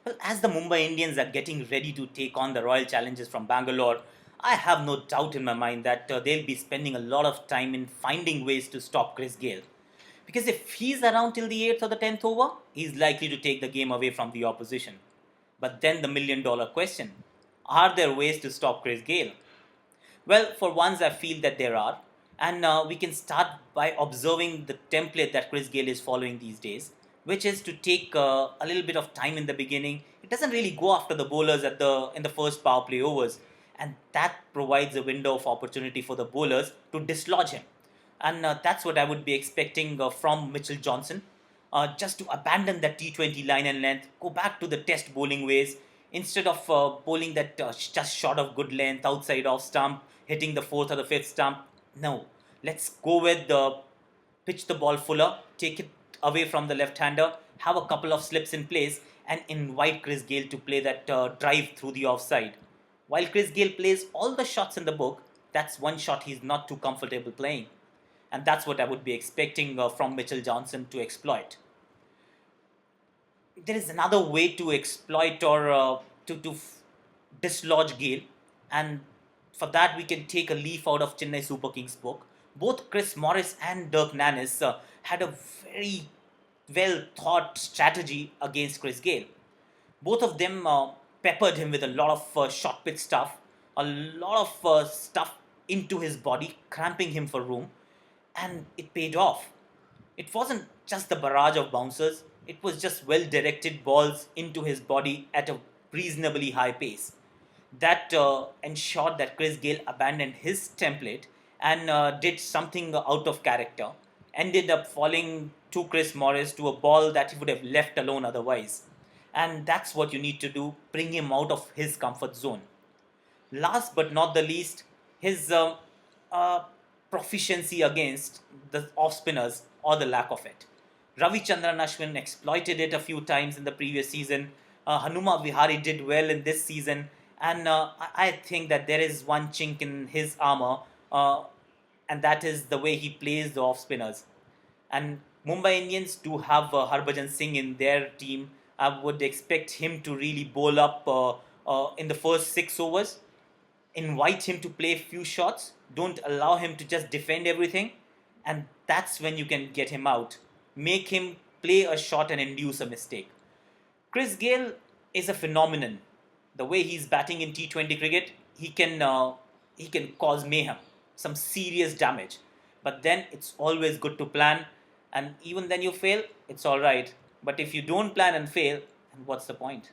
Well, as the Mumbai Indians are getting ready to take on the Royal Challengers from Bangalore, I have no doubt in my mind that they'll be spending a lot of time in finding ways to stop Chris Gayle. Because if he's around till the 8th or the 10th over, he's likely to take the game away from the opposition. But then the million-dollar question, are there ways to stop Chris Gayle? Well, for once, I feel that there are. And we can start by observing the template that Chris Gayle is following these days, which is to take a little bit of time in the beginning. It doesn't really go after the bowlers in the first power play overs, and that provides a window of opportunity for the bowlers to dislodge him. And that's what I would be expecting from Mitchell Johnson. Just to abandon that T20 line and length, go back to the test bowling ways instead of bowling that just short of good length outside off stump, hitting the fourth or the fifth stump. No, let's go with the pitch the ball fuller, take it away from the left hander, have a couple of slips in place, and invite Chris Gayle to play that drive through the offside. While Chris Gayle plays all the shots in the book, that's one shot he's not too comfortable playing. And that's what I would be expecting from Mitchell Johnson to exploit. There is another way to exploit or dislodge Gale, and for that we can take a leaf out of Chennai Super Kings book. Both Chris Morris and Dirk Nannis had a very well thought strategy against Chris Gale. Both of them peppered him with a lot of short pitch stuff, a lot of stuff into his body, cramping him for room, and it paid off. It wasn't just the barrage of bouncers, it was just well directed balls into his body at a reasonably high pace. That ensured that Chris Gayle abandoned his template and did something out of character, ended up falling to Chris Morris to a ball that he would have left alone otherwise. And that's what you need to do, bring him out of his comfort zone. Last but not the least, his uh, proficiency against the off spinners or the lack of it. Ravichandran Ashwin exploited it a few times in the previous season. Hanuma Vihari did well in this season, and I think that there is one chink in his armor, and that is the way he plays the off spinners. And Mumbai Indians do have Harbhajan Singh in their team. I would expect him to really bowl up in the first 6 overs, invite him to play few shots, don't allow him to just defend everything, and that's when you can get him out. Make him play a shot and induce a mistake. Chris Gayle is a phenomenon. The way he's batting in T20 cricket, he can cause mayhem, some serious damage. But then it's always good to plan, and even then you fail, it's all right. But if you don't plan and fail, then what's the point?